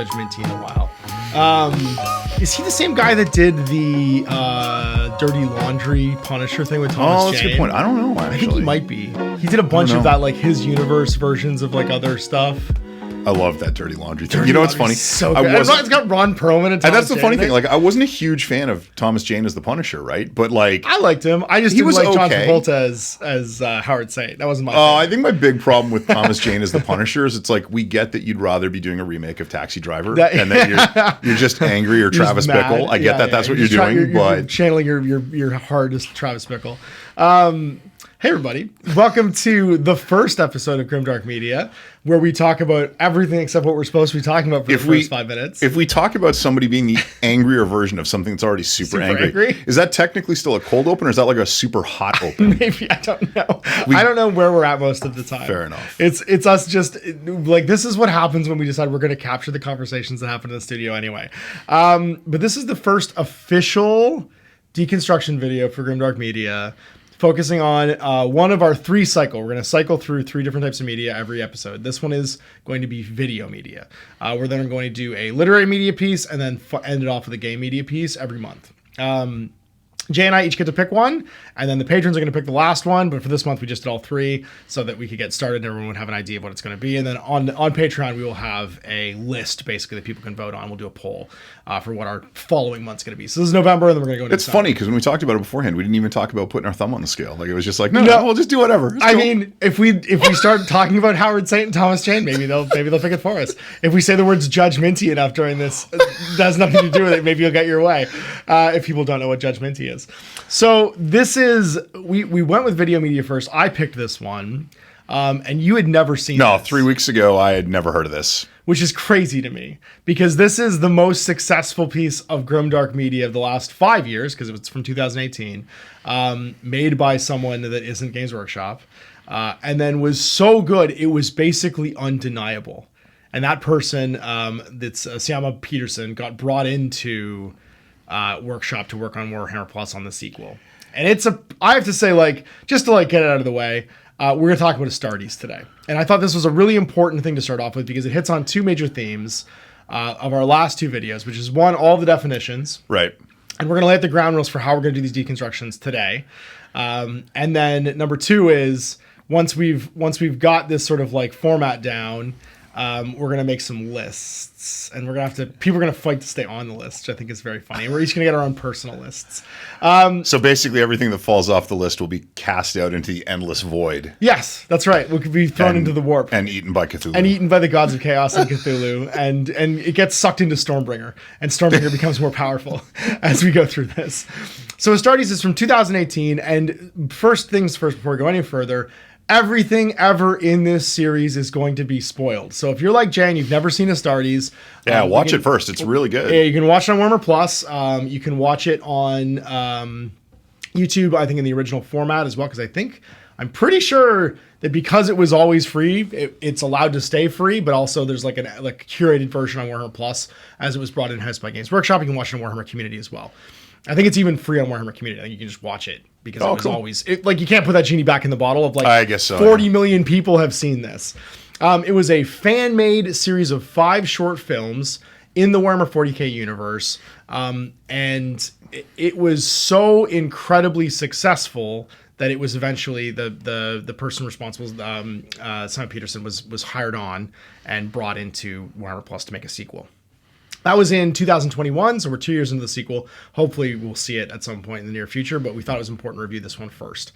Judge Minty in a while. Is he the same guy that did the Dirty Laundry Punisher thing with Thomas Jane? Oh, that's a good point. I don't know, actually. I think he might be. He did a bunch of that, like, his universe versions of, like, other stuff. I love that Dirty Laundry thing. You know what's funny? So good. It's got Ron Perlman and Thomas and that's the Jane funny thing. Like, I wasn't a huge fan of Thomas Jane as the Punisher, right? But like, I liked him. I just he didn't was like John okay. Travolta as Howard Saint. That wasn't my favorite. I think my big problem with Thomas Jane as the Punisher is it's like we get that you'd rather be doing a remake of Taxi Driver and that you're just angry or Travis Bickle. I get that. That's what you're doing, but you're channeling your hardest Travis Bickle. Hey everybody, welcome to the first episode of Grimdark Media, where we talk about everything except what we're supposed to be talking about for the first 5 minutes. If we talk about somebody being the angrier version of something that's already super angry, is that technically still a cold open or is that like a super hot open? Maybe, I don't know. I don't know where we're at most of the time. Fair enough. It's us just, like, this is what happens when we decide we're going to capture the conversations that happen in the studio anyway. But this is the first official deconstruction video for Grimdark Media, focusing on one of our 3 cycle. We're going to cycle through 3 different types of media every episode. This one is going to be video media. We're then going to do a literary media piece and then end it off with a game media piece every month. Jay and I each get to pick one, and then the patrons are going to pick the last one. But for this month, we just did all 3 so that we could get started and everyone would have an idea of what it's going to be. And then on Patreon, we will have a list basically that people can vote on. We'll do a poll for what our following month's going to be. So this is November, and then we're going to go into It's funny because when we talked about it beforehand, we didn't even talk about putting our thumb on the scale. Like it was just like, no, we'll just do whatever. I mean, if we start talking about Howard Saint and Thomas Jane, maybe they'll pick it for us. If we say the words Judge Minty enough during this, that has nothing to do with it. Maybe you'll get your way. If people don't know what Judge Minty is. So this is, we went with video media first. I picked this one, and you had never seen No, this, 3 weeks ago, I had never heard of this. which is crazy to me because this is the most successful piece of Grimdark Media of the last 5 years, because it's from 2018, made by someone that isn't Games Workshop, and then was so good, it was basically undeniable. And that person, that's Siama Peterson, got brought into Workshop to work on Warhammer Plus on the sequel. And I have to say, like, just to like get it out of the way, we're going to talk about Astartes today. And I thought this was a really important thing to start off with because it hits on 2 major themes of our last 2 videos, which is one, all the definitions. Right. And we're going to lay out the ground rules for how we're going to do these deconstructions today. And then number 2 is once we've got this sort of like format down, we're going to make some lists, and people are going to fight to stay on the list, which I think is very funny. And we're each going to get our own personal lists. So basically everything that falls off the list will be cast out into the endless void. Yes, that's right. We could be thrown into the warp. And eaten by Cthulhu. And eaten by the gods of chaos and Cthulhu. and it gets sucked into Stormbringer. And Stormbringer becomes more powerful as we go through this. So Astartes is from 2018. And first things first, before we go any further, everything ever in this series is going to be spoiled. So if you're like Jay and you've never seen Astartes, watch it first. It's really good. Yeah, you can watch it on Warhammer Plus. You can watch it on YouTube, I think in the original format as well, because I'm pretty sure that because it was always free, it's allowed to stay free, but also there's like a curated version on Warhammer Plus as it was brought in-house by Games Workshop. You can watch it on Warhammer Community as well. I think it's even free on Warhammer Community. I think you can just watch it because it was always like you can't put that genie back in the bottle of like I guess so, 40 million people have seen this. It was a fan-made series of 5 short films in the Warhammer 40k universe, and it was so incredibly successful that it was eventually the person responsible, Simon Peterson, was hired on and brought into Warhammer Plus to make a sequel. That was in 2021, so we're 2 years into the sequel. Hopefully we'll see it at some point in the near future, but we thought it was important to review this one first.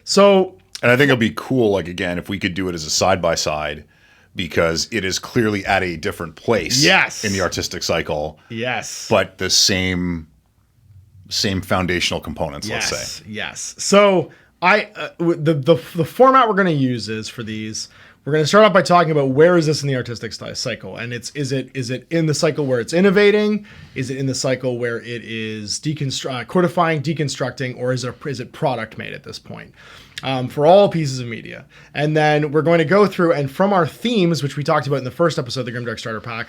So, and I think it'll be cool, like, again, if we could do it as a side-by-side, because it is clearly at a different place in the artistic cycle. Yes. But the same foundational components, let's say. Yes. So the format we're going to use is for these, we're going to start off by talking about where is this in the artistic cycle, and is it in the cycle where it's innovating? Is it in the cycle where it is codifying, deconstructing, or is it product made at this point? For all pieces of media. And then we're going to go through, and from our themes, which we talked about in the first episode of the Grimdark Starter Pack,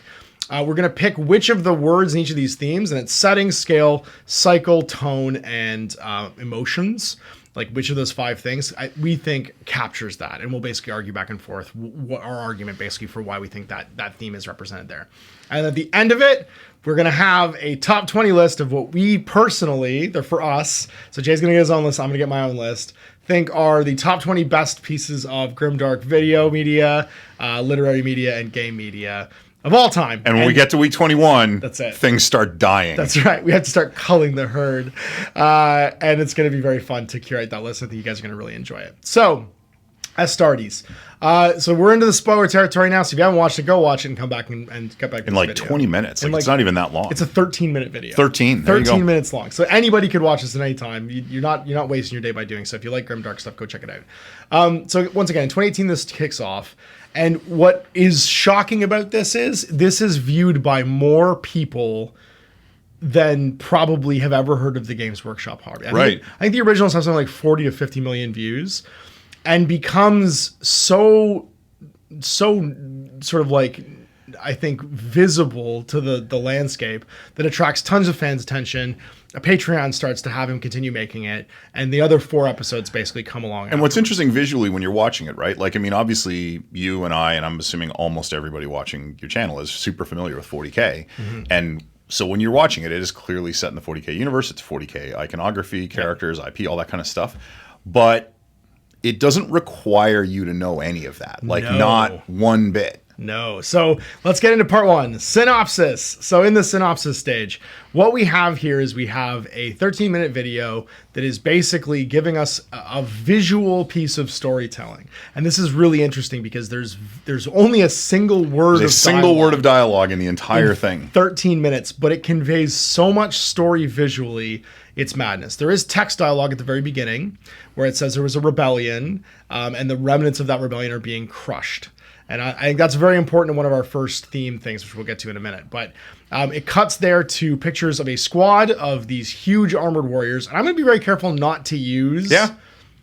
We're going to pick which of the words in each of these themes, and it's setting, scale, cycle, tone, and emotions. Like which of those 5 things we think captures that. And we'll basically argue back and forth what our argument basically for why we think that theme is represented there. And at the end of it, we're going to have a top 20 list of what we personally, they're for us. So Jay's going to get his own list. I'm going to get my own list. Think are the top 20 best pieces of Grimdark video media, literary media, and game media of all time. And when we get to week 21, that's it. Things start dying. That's right. We have to start culling the herd. And it's going to be very fun to curate that list. I think you guys are going to really enjoy it. So, Astartes. So we're into the spoiler territory now. So if you haven't watched it, go watch it and come back and get back to in this like video. 20 minutes. Like, it's not even that long. It's a 13-minute video. 13 minutes long. So anybody could watch this at any time. You're not wasting your day by doing so. If you like grimdark stuff, go check it out. So once again, in 2018, this kicks off. And what is shocking about this is viewed by more people than probably have ever heard of the Games Workshop hobby. I think the original has something like 40 to 50 million views and becomes so sort of like, I think, visible to the landscape that attracts tons of fans' attention. A Patreon starts to have him continue making it, and the other 4 episodes basically come along. And what's interesting visually when you're watching it, right? Like, I mean, obviously you and I, and I'm assuming almost everybody watching your channel is super familiar with 40K. Mm-hmm. And so when you're watching it, it is clearly set in the 40K universe. It's 40K iconography, characters, IP, all that kind of stuff. But it doesn't require you to know any of that. Like, not one bit. No. So let's get into part 1, synopsis. So in the synopsis stage, what we have here is we have a 13-minute video that is basically giving us a visual piece of storytelling. And this is really interesting because there's only a single word of dialogue in the entire thing. 13 minutes, but it conveys so much story visually. It's madness. There is text dialogue at the very beginning where it says there was a rebellion and the remnants of that rebellion are being crushed. And I think that's very important in one of our first theme things, which we'll get to in a minute. But it cuts there to pictures of a squad of these huge armored warriors. And I'm going to be very careful not to use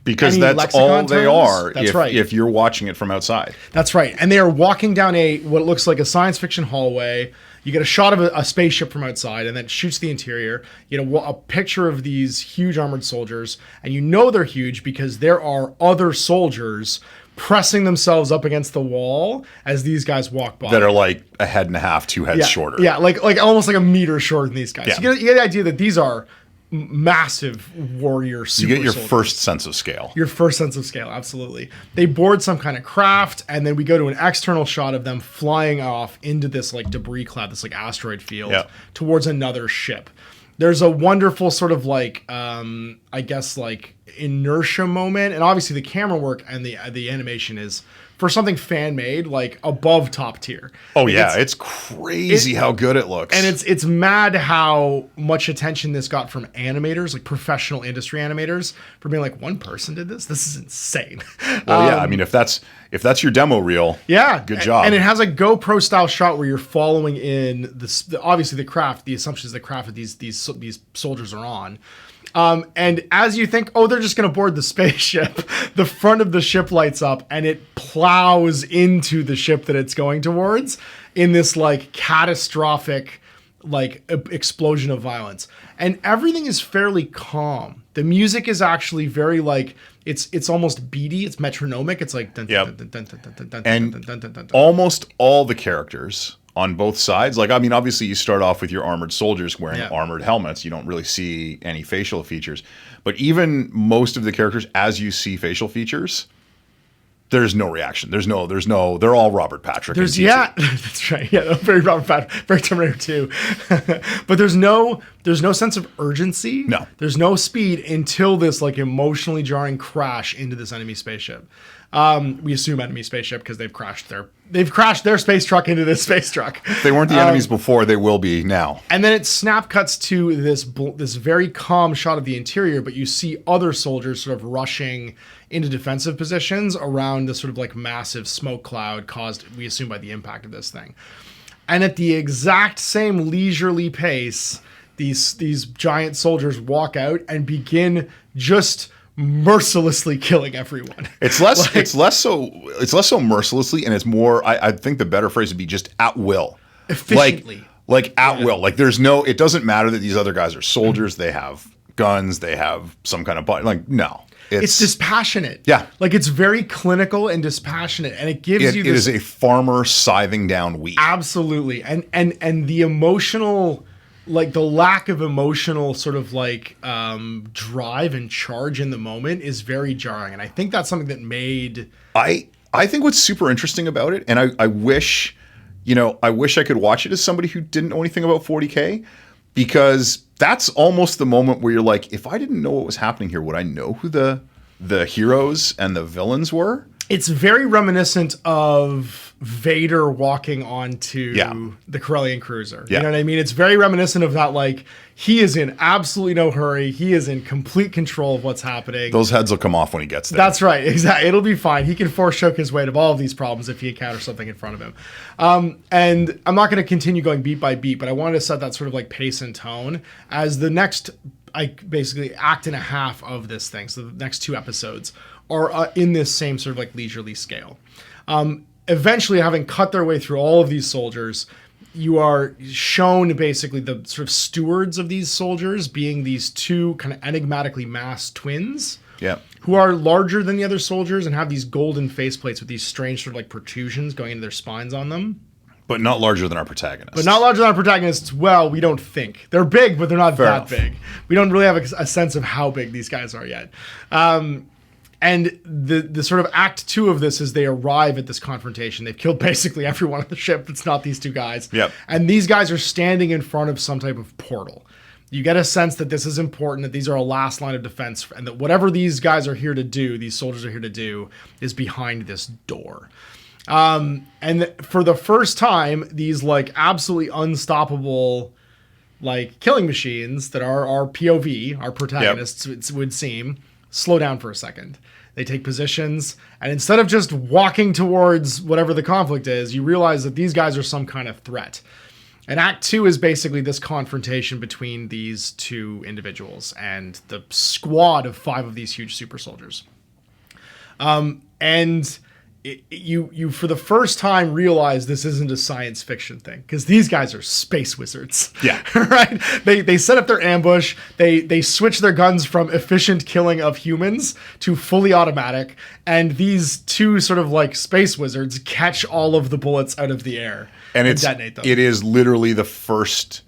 because that's all they are right. If you're watching it from outside. That's right. And they are walking down what looks like a science fiction hallway. You get a shot of a spaceship from outside, and then it shoots the interior. You know, a picture of these huge armored soldiers. And you know they're huge because there are other soldiers pressing themselves up against the wall as these guys walk by. That are like a head and a half, 2 heads shorter. Yeah, like almost like a meter shorter than these guys. Yeah. So you get the idea that these are massive warrior super You get your soldiers. first sense of scale. Your first sense of scale, absolutely. They board some kind of craft, and then we go to an external shot of them flying off into this like debris cloud, this like asteroid field towards another ship. There's a wonderful sort of like, I guess like inertia moment. And obviously the camera work and the animation is, for something fan made, like above top tier. Oh yeah, it's crazy how good it looks. And it's mad how much attention this got from animators, like professional industry animators, for being like, one person did this? This is insane. Well, yeah, I mean, if that's your demo reel, good job. And it has a GoPro style shot where you're following in obviously the craft, the assumptions the craft of these soldiers are on. And as you think, they're just going to board the spaceship, the front of the ship lights up and it plows into the ship that it's going towards in this like catastrophic like explosion of violence. And everything is fairly calm. The music is actually very like, it's almost beady. It's metronomic. It's like, and almost all the characters on both sides. Like, I mean, obviously you start off with your armored soldiers wearing armored helmets. You don't really see any facial features. But even most of the characters, as you see facial features, there's no reaction. There's no, they're all Robert Patrick. That's right. Yeah, very Robert Patrick, very Terminator 2. But there's no sense of urgency. No. There's no speed until this like emotionally jarring crash into this enemy spaceship. We assume enemy spaceship because they've crashed their space truck into this space truck. If they weren't the enemies before, they will be now. And then it snap cuts to this very calm shot of the interior, but you see other soldiers sort of rushing into defensive positions around this sort of like massive smoke cloud caused, we assume, by the impact of this thing. And at the exact same leisurely pace, these giant soldiers walk out and begin just mercilessly killing everyone. It's less so mercilessly, and it's more, I think the better phrase would be just at will. efficiently. Like at will. Like there's no, it doesn't matter that these other guys are soldiers. They have guns. They have some kind of body. Like, no. It's dispassionate. Yeah. Like it's very clinical and dispassionate. And it gives you this. It is a farmer scything down wheat. Absolutely. And the emotional, like the lack of emotional sort of like drive and charge in the moment is very jarring. And I think that's something that made. I think what's super interesting about it, and I wish, I wish I could watch it as somebody who didn't know anything about 40K, because that's almost the moment where you're like, if I didn't know what was happening here, would I know who the heroes and the villains were? It's very reminiscent of Vader walking onto the Corellian cruiser. Yeah. You know what I mean? It's very reminiscent of that. Like, he is in absolutely no hurry. He is in complete control of what's happening. Those heads will come off when he gets there. That's right. Exactly. It'll be fine. He can force choke his way to all of these problems if he encounters something in front of him. And I'm not going to continue going beat by beat, but I wanted to set that sort of like pace and tone as the next, basically act and a half of this thing. So the next 2 episodes are in this same sort of like leisurely scale. Eventually, having cut their way through all of these soldiers, you are shown basically the sort of stewards of these soldiers being these 2 kind of enigmatically masked twins. Yeah. Who are larger than the other soldiers and have these golden faceplates with these strange sort of like protrusions going into their spines on them. But not larger than our protagonists. But not larger than our protagonists. Well, we don't think. They're big, but they're not Fair that enough. big. We don't really have a sense of how big these guys are yet. And the sort of act 2 of this is they arrive at this confrontation. They've killed basically everyone on the ship that's not these 2 guys. Yep. And these guys are standing in front of some type of portal. You get a sense that this is important, that these are a last line of defense, and that whatever these guys are here to do, these soldiers are here to do, is behind this door. And for the first time, these like absolutely unstoppable like killing machines that are our POV, our protagonists, it would seem, slow down for a second. They take positions, and instead of just walking towards whatever the conflict is, you realize that these guys are some kind of threat. And Act 2 is basically this confrontation between these 2 individuals and the squad of 5 of these huge super soldiers. And you for the first time realize this isn't a science fiction thing, because these guys are space wizards. Yeah. Right? They set up their ambush. They switch their guns from efficient killing of humans to fully automatic, and these 2 sort of like space wizards catch all of the bullets out of the air and detonate them. It is literally the first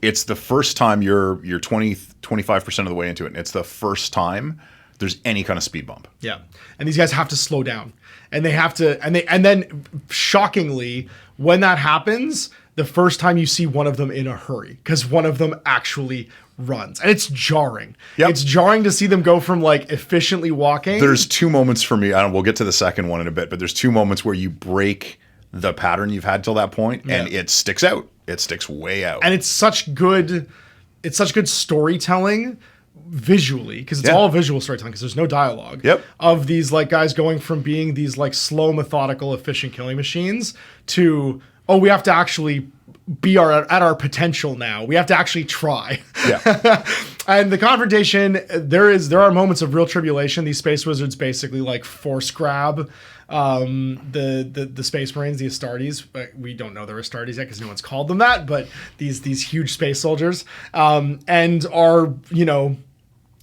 time you're 25% of the way into it, and it's the first time there's any kind of speed bump. Yeah. And these guys have to slow down. And they have to, and then shockingly, when that happens, the first time you see one of them in a hurry, because one of them actually runs. And it's jarring. Yep. It's jarring to see them go from like efficiently walking. There's 2 moments for me, we'll get to the second one in a bit, but there's 2 moments where you break the pattern you've had till that point, and it sticks out. It sticks way out. And it's such good storytelling visually, because it's all visual storytelling, because there's no dialogue. Yep. Of these like guys going from being these like slow, methodical, efficient killing machines to, oh, we have to actually be at our potential now. We have to actually try. Yeah. And the confrontation, there are moments of real tribulation. These space wizards basically like force grab the space marines, the Astartes. We don't know they're Astartes yet because no one's called them that, but these huge space soldiers, and are,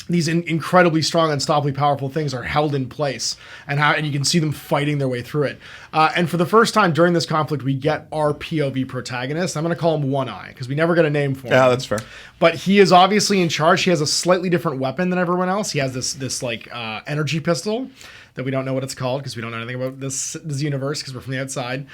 these incredibly strong, unstoppably powerful things are held in place, and you can see them fighting their way through it. And for the first time during this conflict, we get our POV protagonist. I'm going to call him One Eye, because we never get a name for him. Yeah, that's fair. But he is obviously in charge. He has a slightly different weapon than everyone else. He has this energy pistol that we don't know what it's called, because we don't know anything about this universe, because we're from the outside.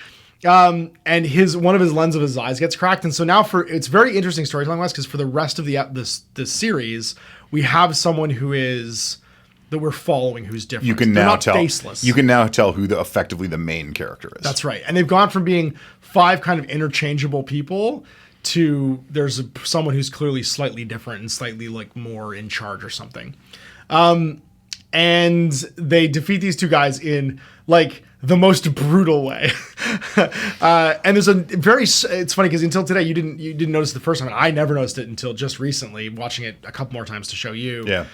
And one of his lens of his eyes gets cracked, and so now it's very interesting storytelling wise, because for the rest of this series, we have someone that we're following who's different. You can They're now not tell. faceless. You can now tell who effectively the main character is. That's right, and they've gone from being 5 kind of interchangeable people to there's someone who's clearly slightly different and slightly like more in charge or something. And they defeat these 2 guys in like the most brutal way. And there's it's funny because until today you didn't notice the first time, and I never noticed it until just recently, watching it a couple more times to show you. Yeah.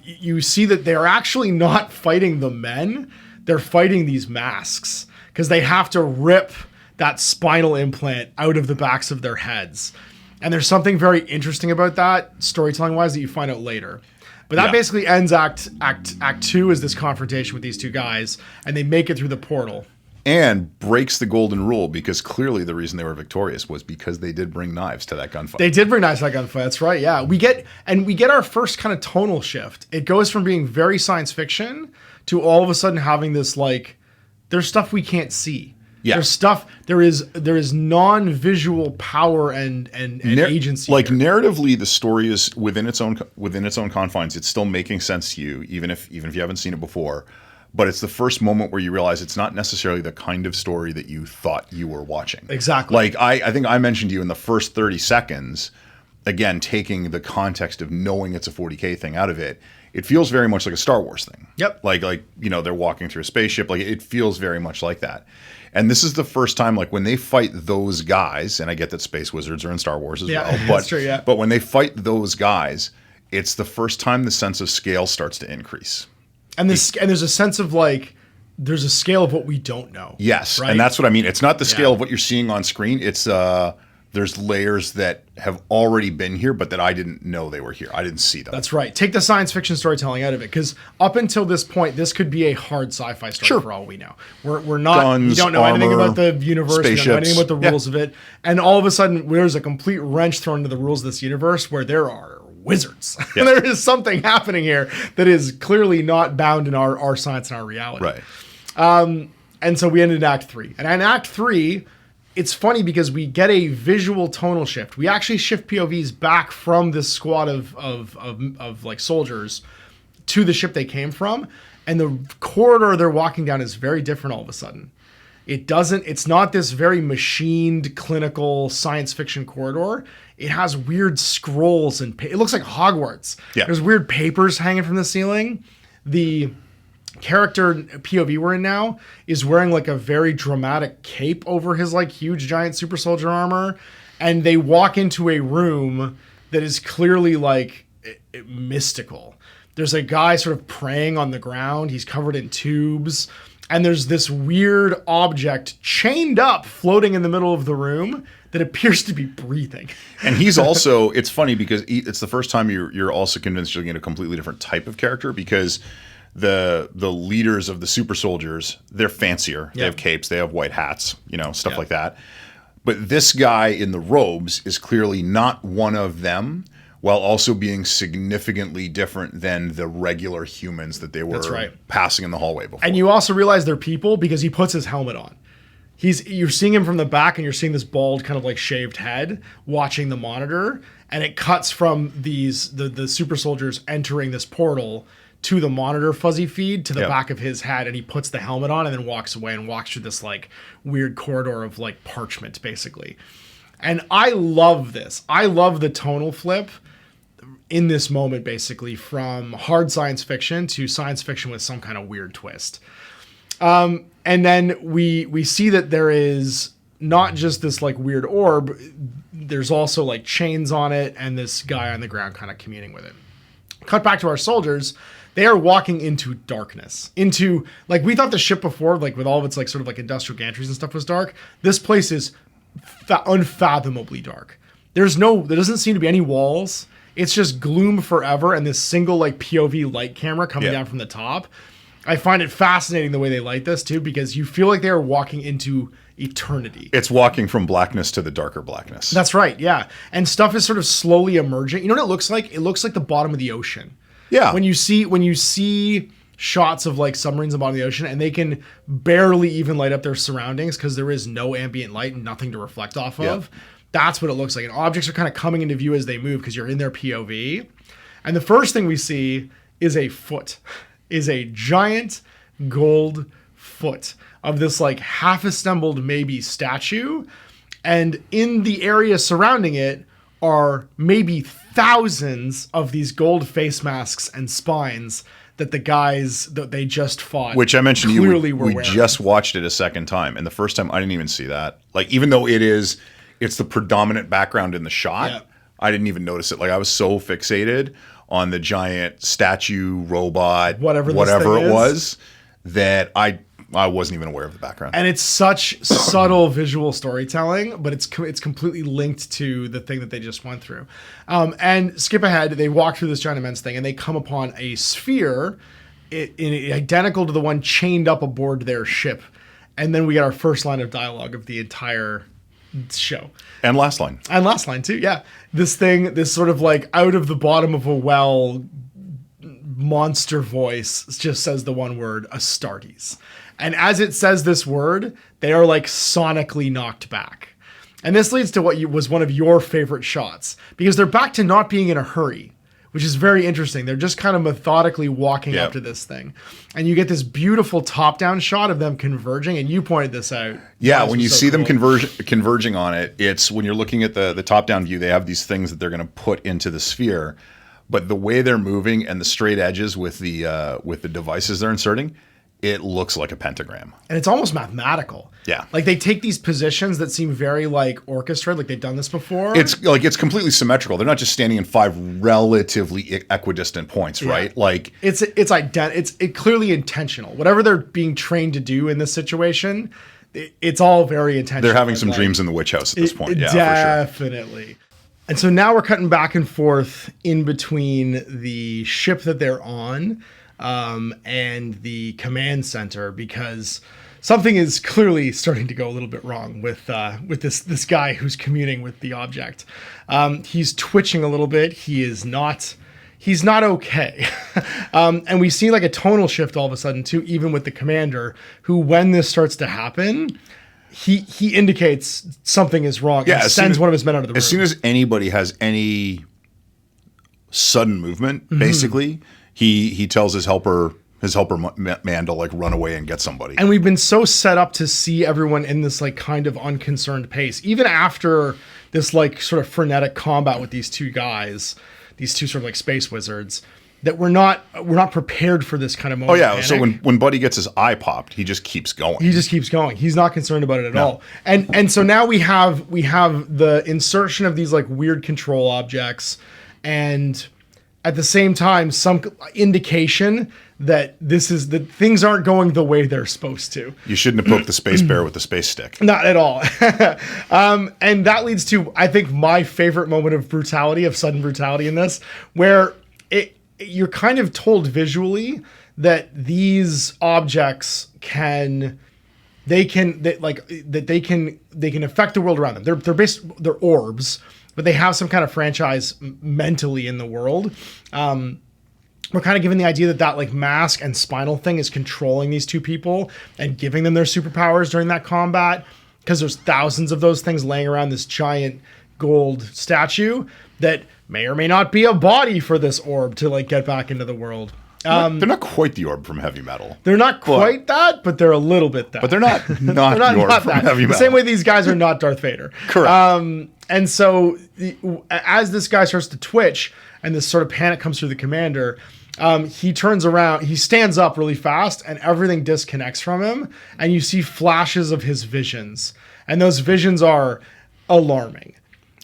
You see that they're actually not fighting the men, they're fighting these masks, because they have to rip that spinal implant out of the backs of their heads. And there's something very interesting about that, storytelling wise, that you find out later. But that basically ends act 2 is this confrontation with these two guys, and they make it through the portal. And breaks the golden rule, because clearly the reason they were victorious was because they did bring knives to that gunfight. They did bring knives to that gunfight. That's right. Yeah, we get our first kind of tonal shift. It goes from being very science fiction to all of a sudden having this like, there's stuff we can't see. Yeah. There's stuff. There is non-visual power and agency. Like here. Narratively, the story is within its own confines. It's still making sense to you, even if you haven't seen it before. But it's the first moment where you realize it's not necessarily the kind of story that you thought you were watching. Exactly. Like I think I mentioned to you in the first 30 seconds, again, taking the context of knowing it's a 40K thing out of it, it feels very much like a Star Wars thing. Yep. Like they're walking through a spaceship. Like it feels very much like that. And this is the first time, like when they fight those guys, and I get that space wizards are in Star Wars as well. But, that's true, yeah. But when they fight those guys, it's the first time the sense of scale starts to increase. And there's a sense of like, there's a scale of what we don't know. Yes, right? And that's what I mean. It's not the scale of what you're seeing on screen. It's there's layers that have already been here, but that I didn't know they were here. I didn't see them. That's right. Take the science fiction storytelling out of it, because up until this point, this could be a hard sci-fi story for all we know. We're not. Guns, we don't know anything about the universe. Spaceships. We don't know anything about the rules of it. And all of a sudden, there's a complete wrench thrown into the rules of this universe where there are wizards. Yeah. There is something happening here that is clearly not bound in our science and our reality. Right. And so we ended in Act 3. And in Act 3, it's funny because we get a visual tonal shift. We actually shift POVs back from this squad of like soldiers to the ship they came from. And the corridor they're walking down is very different all of a sudden. It's not this very machined clinical science fiction corridor. It has weird scrolls and it looks like Hogwarts. Yeah. There's weird papers hanging from the ceiling. The character POV we're in now is wearing like a very dramatic cape over his like huge giant super soldier armor, and they walk into a room that is clearly like mystical. There's a guy sort of praying on the ground. He's covered in tubes, and there's this weird object chained up floating in the middle of the room that appears to be breathing. And he's also, it's funny because it's the first time you're also convinced you're getting a completely different type of character, because the leaders of the super soldiers, they're fancier. They have capes, they have white hats, stuff like that. But this guy in the robes is clearly not one of them, while also being significantly different than the regular humans that they were passing in the hallway before. And you also realize they're people because he puts his helmet on. You're seeing him from the back, and you're seeing this bald, kind of like shaved head watching the monitor, and it cuts from the super soldiers entering this portal to the monitor fuzzy feed to the back of his head, and he puts the helmet on and then walks away and walks through this like weird corridor of like parchment, basically. And I love this. I love the tonal flip in this moment, basically, from hard science fiction to science fiction with some kind of weird twist. And then we see that there is not just this like weird orb, there's also like chains on it and this guy on the ground kind of communing with it. Cut back to our soldiers. They are walking into darkness. Into, like, we thought the ship before, like with all of its like sort of like industrial gantries and stuff was dark. This place is unfathomably dark. There doesn't seem to be any walls. It's just gloom forever and this single like POV light camera coming down from the top. I find it fascinating the way they light this too, because you feel like they are walking into eternity. It's walking from blackness to the darker blackness. That's right, yeah. And stuff is sort of slowly emerging. You know what it looks like? It looks like the bottom of the ocean. Yeah. When you see shots of like submarines in the bottom of the ocean, and they can barely even light up their surroundings because there is no ambient light and nothing to reflect off of. That's what it looks like. And objects are kind of coming into view as they move because you're in their POV. And the first thing we see is a foot. Is a giant gold foot of this like half assembled maybe statue. And in the area surrounding it are maybe thousands of these gold face masks and spines that the guys that they just fought, which I mentioned, clearly we just watched it a second time. And the first time I didn't even see that. Like, even though it's the predominant background in the shot, I didn't even notice it. Like, I was so fixated on the giant statue robot, whatever it was, that I wasn't even aware of the background. And it's such subtle visual storytelling, but it's completely linked to the thing that they just went through. And skip ahead, they walk through this giant immense thing, and they come upon a sphere identical to the one chained up aboard their ship. And then we get our first line of dialogue of the entire show. And last line. And last line, too, yeah. This sort of like out of the bottom of a well monster voice just says the one word, Astartes. And as it says this word, they are like sonically knocked back. And this leads to what was one of your favorite shots, because they're back to not being in a hurry, which is very interesting. They're just kind of methodically walking up to this thing. And you get this beautiful top-down shot of them converging, and you pointed this out. Yeah, when you see them converging on it, it's when you're looking at the top-down view, they have these things that they're going to put into the sphere. But the way they're moving and the straight edges with the devices they're inserting, it looks like a pentagram. And it's almost mathematical. Yeah. Like they take these positions that seem very like orchestrated, like they've done this before. It's completely symmetrical. They're not just standing in 5 relatively equidistant points, right? Like it's clearly intentional. Whatever they're being trained to do in this situation, it's all very intentional. They're having some dreams in the witch house at this point. Yeah, definitely. For sure. And so now we're cutting back and forth in between the ship that they're on and the command center, because something is clearly starting to go a little bit wrong with this guy who's communing with the object. He's twitching a little bit. He's not okay. And we see like a tonal shift all of a sudden too, even with the commander, who when this starts to happen, he indicates something is wrong. Yeah, and sends one of his men out of the room. As soon as anybody has any sudden movement, basically, he tells his helper man to like run away and get somebody. And we've been so set up to see everyone in this like kind of unconcerned pace, even after this like sort of frenetic combat with these two guys, these two sort of like space wizards, that we're not prepared for this kind of moment. Oh yeah. So when Buddy gets his eye popped, he just keeps going. He's not concerned about it at all. And so now we have the insertion of these like weird control objects, and at the same time some indication that that things aren't going the way they're supposed to. You shouldn't have poked the space bear with the space stick. Not at all. And that leads to, I think, my favorite moment of sudden brutality in this, where you're kind of told visually that these objects can affect the world around them. They're orbs, but they have some kind of franchise mentally in the world. We're kind of given the idea that like mask and spinal thing is controlling these two people and giving them their superpowers during that combat, because there's thousands of those things laying around this giant gold statue that may or may not be a body for this orb to like get back into the world. They're not quite the orb from Heavy Metal. They're not quite that, but they're a little bit that. But they're not the orb from Heavy Metal. The same way these guys are not Darth Vader. Correct. And so as this guy starts to twitch and this sort of panic comes through the commander, he turns around, he stands up really fast, and everything disconnects from him, and you see flashes of his visions. And those visions are alarming.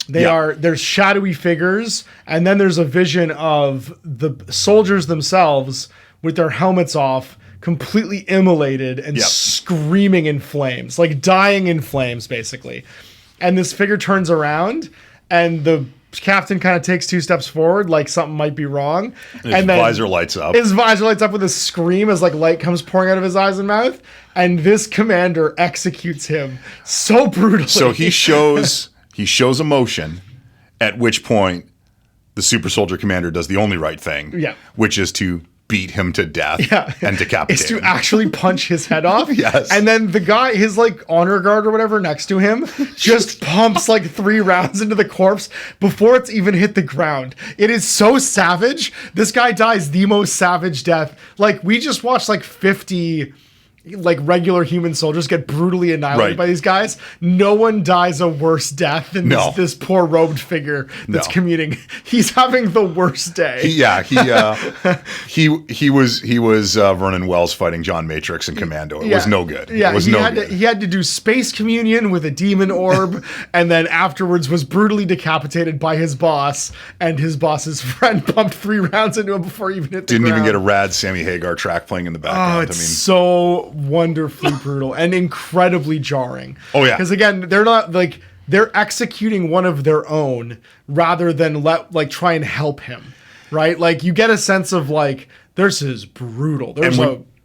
There's shadowy figures, and then there's a vision of the soldiers themselves with their helmets off, completely immolated and screaming in flames, like dying in flames, basically. And this figure turns around, and the captain kind of takes 2 steps forward, like something might be wrong. His visor lights up. His visor lights up with a scream as like light comes pouring out of his eyes and mouth. And this commander executes him so brutally. So he shows emotion, at which point the super soldier commander does the only right thing, which is to beat him to death and decapitate him. Is to actually punch his head off. Yes. And then the guy, his like honor guard or whatever next to him, just pumps like 3 rounds into the corpse before it's even hit the ground. It is so savage. This guy dies the most savage death. Like we just watched like 50 like regular human soldiers get brutally annihilated by these guys. No one dies a worse death than this poor robed figure that's commuting. He's having the worst day. He was Vernon Wells fighting John Matrix in Commando. It was no good. Yeah, it was good. He had to do space communion with a demon orb, and then afterwards was brutally decapitated by his boss, and his boss's friend pumped 3 rounds into him before he even hit the ground. Didn't even get a rad Sammy Hagar track playing in the background. Oh, it's so wonderfully brutal and incredibly jarring. Oh, yeah. Because again, they're not like they're executing one of their own rather than try and help him, right? Like you get a sense of like this is brutal.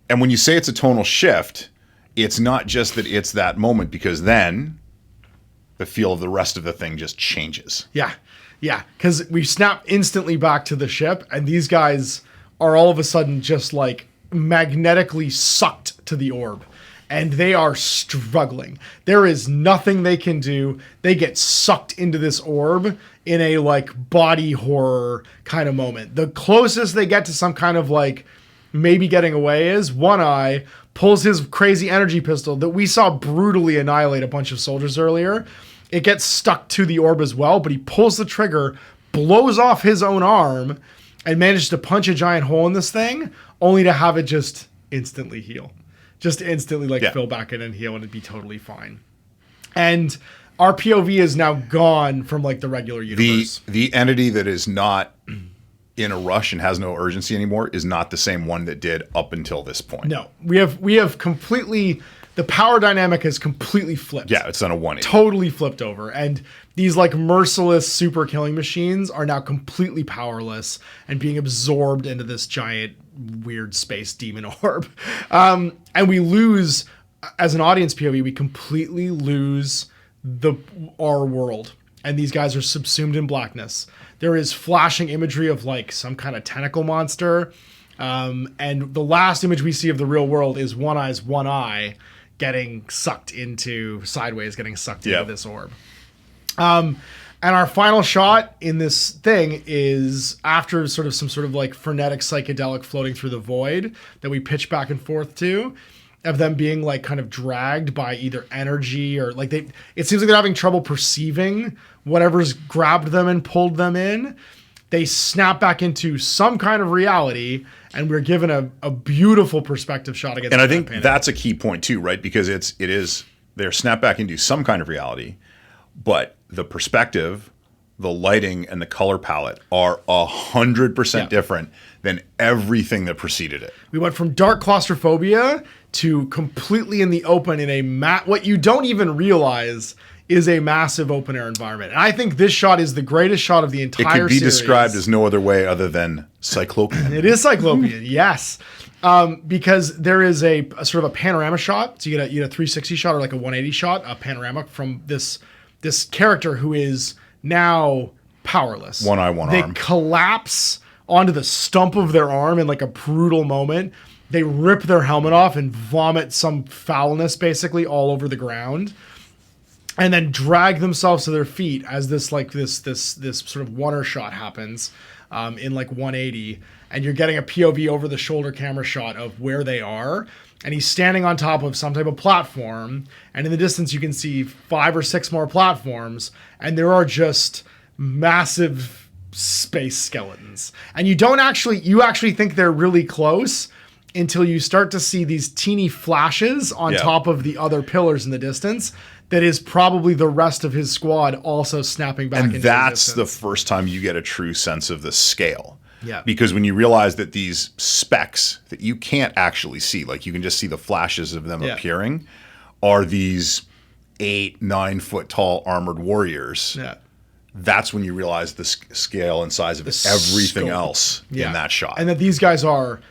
And when you say it's a tonal shift, it's not just that it's that moment, because then the feel of the rest of the thing just changes. Yeah. Yeah. Because we snap instantly back to the ship, and these guys are all of a sudden just like magnetically sucked to the orb. And they are struggling. There is nothing they can do. They get sucked into this orb in a like body horror kind of moment. The closest they get to some kind of like maybe getting away is One Eye pulls his crazy energy pistol that we saw brutally annihilate a bunch of soldiers earlier. It gets stuck to the orb as well, but he pulls the trigger, blows off his own arm, and manages to punch a giant hole in this thing, only to have it just instantly heal. Just instantly fill back in and heal, and it'd be totally fine. And our POV is now gone from like the regular universe. The entity that is not in a rush and has no urgency anymore is not the same one that did up until this point. No, we have completely, the power dynamic has completely flipped. Yeah, it's on a 180. Totally flipped over. And these like merciless super killing machines are now completely powerless and being absorbed into this giant weird space demon orb. And we lose, as an audience POV, we completely lose our world. And these guys are subsumed in blackness. There is flashing imagery of like some kind of tentacle monster. And the last image we see of the real world is One Eye's one eye getting sucked into this orb. And our final shot in this thing is after some sort of like frenetic psychedelic floating through the void that we pitch back and forth to, of them being like kind of dragged by either energy or like it seems like they're having trouble perceiving whatever's grabbed them and pulled them in. They snap back into some kind of reality, and we're given a beautiful perspective shot against. And I think that's a key point too, right? Because they're snapped back into some kind of reality, but the perspective, the lighting, and the color palette are 100% different than everything that preceded it. We went from dark claustrophobia to completely in the open in what you don't even realize is a massive open air environment. And I think this shot is the greatest shot of the entire series. It could be described as no other way other than cyclopean. It is cyclopean, yes. Because there is a sort of a panorama shot. So you get a 360 shot or like a 180 shot, a panorama from this character who is now powerless. One eye, one arm. They collapse onto the stump of their arm in like a brutal moment. They rip their helmet off and vomit some foulness basically all over the ground. And then drag themselves to their feet as this sort of one shot happens in like 180. And you're getting a POV over the shoulder camera shot of where they are. And he's standing on top of some type of platform. And in the distance, you can see 5 or 6 more platforms. And there are just massive space skeletons. And you actually think they're really close until you start to see these teeny flashes on top of the other pillars in the distance. That is probably the rest of his squad also snapping back into existence. And that's the first time you get a true sense of the scale. Yeah. Because when you realize that these specks that you can't actually see, like you can just see the flashes of them appearing, are these 8-9 foot tall armored warriors. Yeah. That's when you realize the scale and size of everything else in that shot. And that these guys are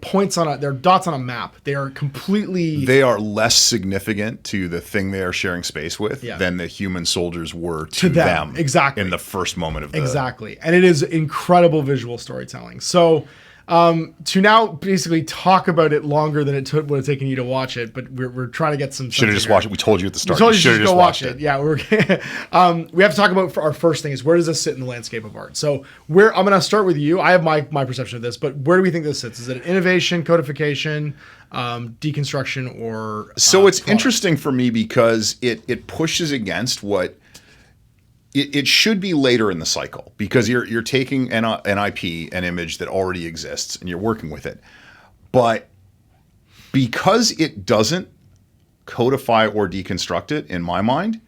points they're dots on a map. They are less significant to the thing they are sharing space with than the human soldiers were to them. Exactly. In the first moment of Exactly. And it is incredible visual storytelling. So to now basically talk about it longer than it would have taken you to watch it, but we're trying to get some. Should have just watched it. We told you at the start. We told you should just go watch it. Yeah, we have to talk about our first thing is where does this sit in the landscape of art? So I'm going to start with you. I have my perception of this, but where do we think this sits? Is it an innovation, codification, deconstruction, or? So it's interesting for me because it pushes against what. It should be later in the cycle because you're taking an IP, an image that already exists, and you're working with it. But because it doesn't codify or deconstruct it, in my mind,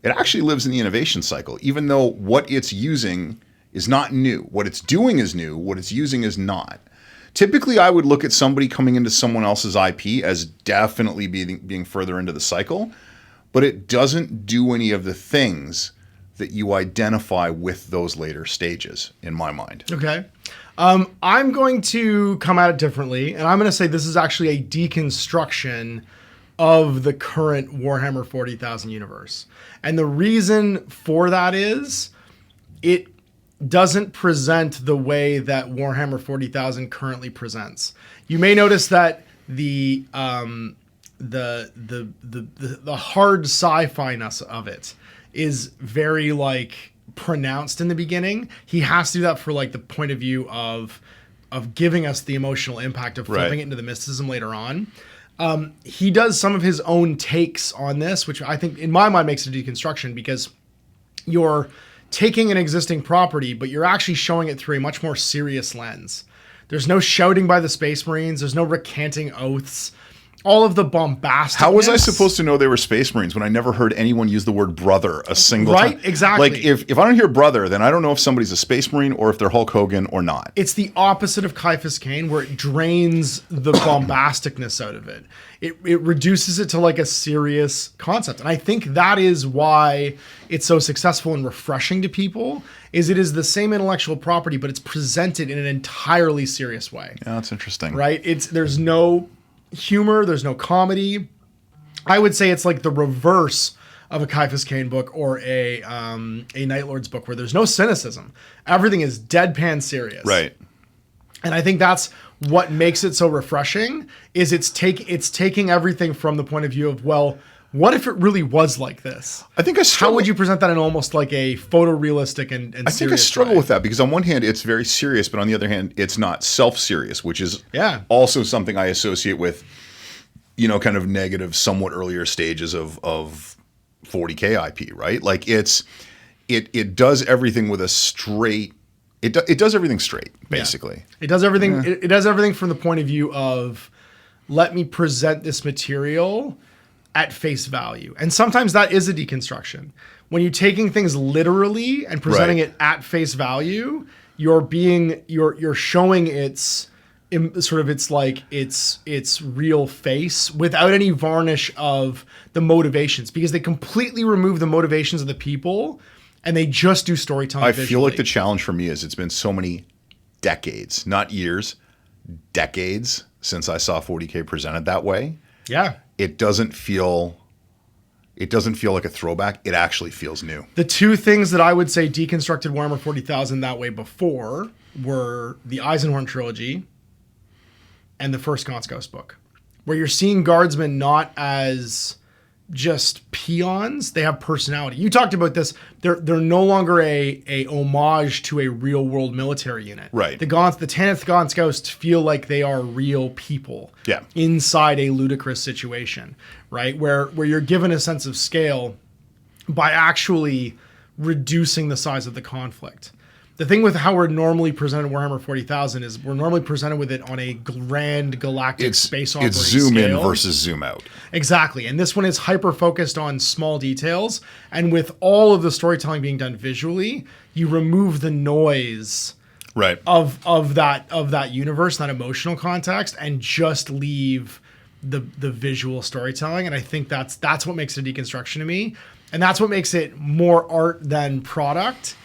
it actually lives in the innovation cycle, even though what it's using is not new. What it's doing is new. What it's using is not. typically I would look at somebody coming into someone else's IP as definitely being further into the cycle, but it doesn't do any of the things that you identify with those later stages, in my mind. Okay. I'm going to come at it differently, and I'm going to say this is actually a deconstruction of the current Warhammer 40,000 universe. And the reason for that is it doesn't present the way that Warhammer 40,000 currently presents. You may notice that the hard sci-fi-ness of it is very like pronounced in the beginning. He has to do that for like the point of view of giving us the emotional impact of flipping it into the mysticism later on. He does some of his own takes on this, which I think in my mind makes it a deconstruction, because you're taking an existing property, but you're actually showing it through a much more serious lens. There's no shouting by the Space Marines. There's no recanting oaths. All of the bombastic. How was I supposed to know they were Space Marines when I never heard anyone use the word brother a single time? Right, exactly. Like, if I don't hear brother, then I don't know if somebody's a Space Marine or if they're Hulk Hogan or not. It's the opposite of Caiaphas Cain, where it drains the bombasticness out of it. It reduces it to like a serious concept. And I think that is why it's so successful and refreshing to people, is it is the same intellectual property, but it's presented in an entirely serious way. Yeah, that's interesting. Right? There's no humor, there's no comedy. I would say it's like the reverse of a Caiaphas Cain book or a Night Lord's book, where there's no cynicism. Everything is deadpan serious. Right. And I think that's what makes it so refreshing, is it's taking everything from the point of view of, well, what if it really was like this? I think How would you present that in almost like a photorealistic and I think I struggle with that, because on one hand it's very serious, but on the other hand it's not self-serious, which is also something I associate with, kind of negative, somewhat earlier stages of 40K IP, right? Like it does everything with a straight. It does everything straight, basically. Yeah. It does everything. Yeah. It does everything from the point of view of, let me present this material at face value. And sometimes that is a deconstruction. When you're taking things literally and presenting it at face value, you're showing its real face without any varnish of the motivations, because they completely remove the motivations of the people and they just do storytelling visually. Feel like the challenge for me is it's been so many decades, not years, decades since I saw 40K presented that way. Yeah. It doesn't feel like a throwback. It actually feels new. The two things that I would say deconstructed Warhammer 40,000 that way before were the Eisenhorn trilogy and the first Gaunt's Ghost book, where you're seeing guardsmen not as just peons. They have personality. You talked about this. They're no longer a homage to a real world military unit. Right. The 10th Gaunt's Ghost feel like they are real people. Yeah. Inside a ludicrous situation, right? Where you're given a sense of scale by actually reducing the size of the conflict. The thing with how we're normally presented Warhammer 40,000 is we're normally presented with it on a grand galactic space operating It's zoom scale. in versus zoom out. Exactly. And this one is hyper focused on small details. And with all of the storytelling being done visually, you remove the noise of that universe, that emotional context, and just leave the visual storytelling. And I think that's what makes it a deconstruction to me. And that's what makes it more art than product,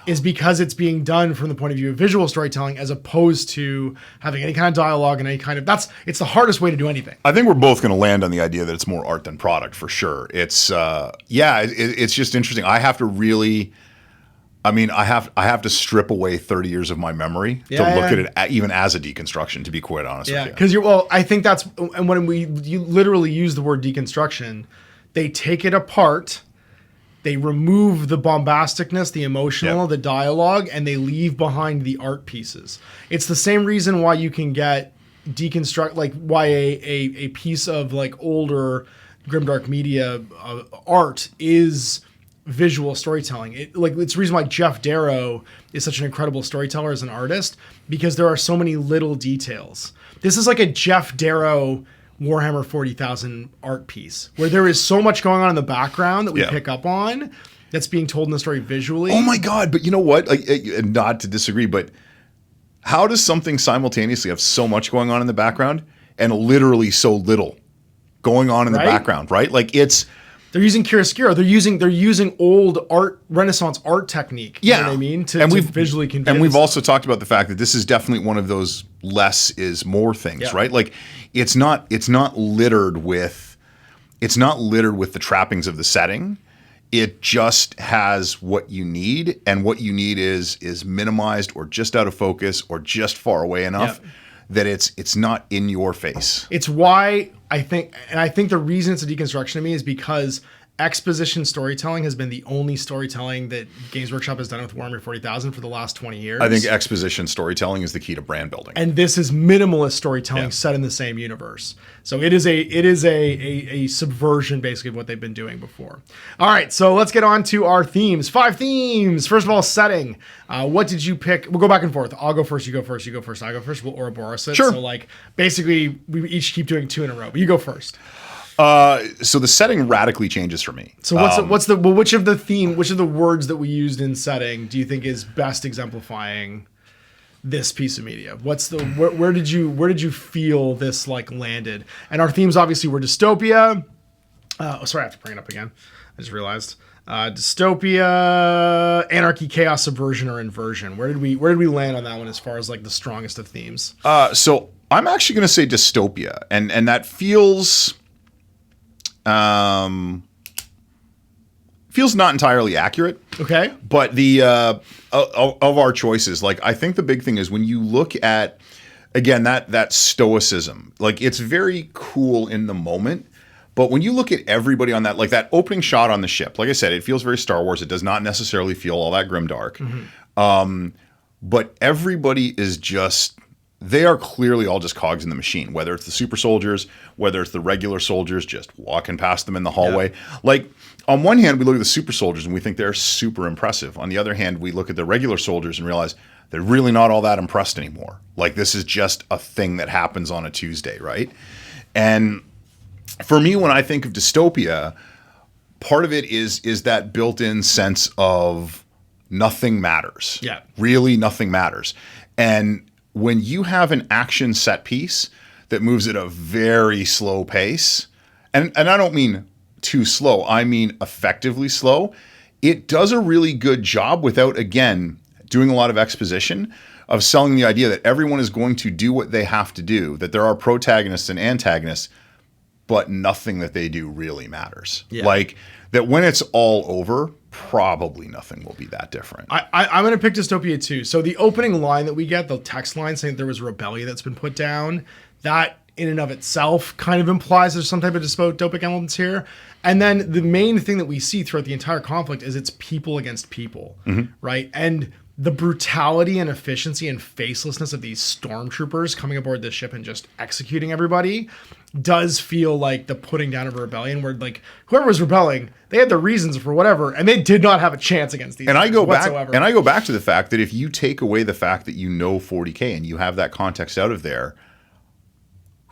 is because it's being done from the point of view of visual storytelling, as opposed to having any kind of dialogue and any kind of, it's the hardest way to do anything. I think we're both going to land on the idea that it's more art than product for sure. It's it's just interesting. I have to really, I have to strip away 30 years of my memory to look at it even as a deconstruction, to be quite honest with you. Because I think that's, and when you literally use the word deconstruction, they take it apart. They remove the bombasticness, the emotional, the dialogue, and they leave behind the art pieces. It's the same reason why you can get why a piece of like older Grimdark Media art is visual storytelling. It's the reason why Jeff Darrow is such an incredible storyteller as an artist, because there are so many little details. This is like a Jeff Darrow Warhammer 40,000 art piece, where there is so much going on in the background that we pick up on that's being told in the story visually. Oh my God. But you know what? Not to disagree, but how does something simultaneously have so much going on in the background and literally so little going on in the background, right? Like they're using chiaroscuro. They're using old art, Renaissance art technique. You know what I mean? To visually convey. And we've also talked about the fact that this is definitely one of those less is more things, right? Like it's not littered with the trappings of the setting. It just has what you need, and what you need is minimized or just out of focus or just far away enough that it's not in your face. It's why I think the reason it's a deconstruction to me is because exposition storytelling has been the only storytelling that Games Workshop has done with Warhammer 40,000 for the last 20 years. I think exposition storytelling is the key to brand building. And this is minimalist storytelling set in the same universe. So it is a subversion basically of what they've been doing before. All right, so let's get on to our themes. 5 themes. First of all, setting. What did you pick? We'll go back and forth. I'll go first, you go first, you go first, I go first. We'll Ouroboros it. Sure. So like basically we each keep doing 2 in a row. But you go first. So the setting radically changes for me. So which of the words that we used in setting do you think is best exemplifying this piece of media? Where did you feel this like landed? And our themes obviously were dystopia. Sorry, I have to bring it up again. I just realized. Dystopia, anarchy, chaos, subversion, or inversion. Where did we land on that one as far as like the strongest of themes? So I'm actually going to say dystopia, and that feels not entirely accurate. Okay. But the of our choices, like I think the big thing is when you look at again that stoicism, like it's very cool in the moment. But when you look at everybody on that, like that opening shot on the ship, like I said, it feels very Star Wars. It does not necessarily feel all that grimdark. Mm-hmm. But everybody is just, they are clearly all just cogs in the machine, whether it's the super soldiers, whether it's the regular soldiers just walking past them in the hallway. Yeah. Like on one hand, we look at the super soldiers and we think they're super impressive. On the other hand, we look at the regular soldiers and realize they're really not all that impressed anymore. Like this is just a thing that happens on a Tuesday, right? And for me, when I think of dystopia, part of it is that built-in sense of nothing matters. Yeah. Really nothing matters. And when you have an action set piece that moves at a very slow pace, and I don't mean too slow, I mean effectively slow, it does a really good job without, again, doing a lot of exposition of selling the idea that everyone is going to do what they have to do, that there are protagonists and antagonists, but nothing that they do really matters. Yeah. Like that when it's all over, probably nothing will be that different. I'm going to pick dystopia too. So the opening line that we get, the text line saying there was a rebellion that's been put down, that in and of itself kind of implies there's some type of dystopic elements here. And then the main thing that we see throughout the entire conflict is it's people against people, right? And the brutality and efficiency and facelessness of these stormtroopers coming aboard this ship and just executing everybody does feel like the putting down of a rebellion where like whoever was rebelling, they had the reasons for whatever, and they did not have a chance against these whatsoever. I go back to the fact that if you take away the fact that you know 40K and you have that context out of there,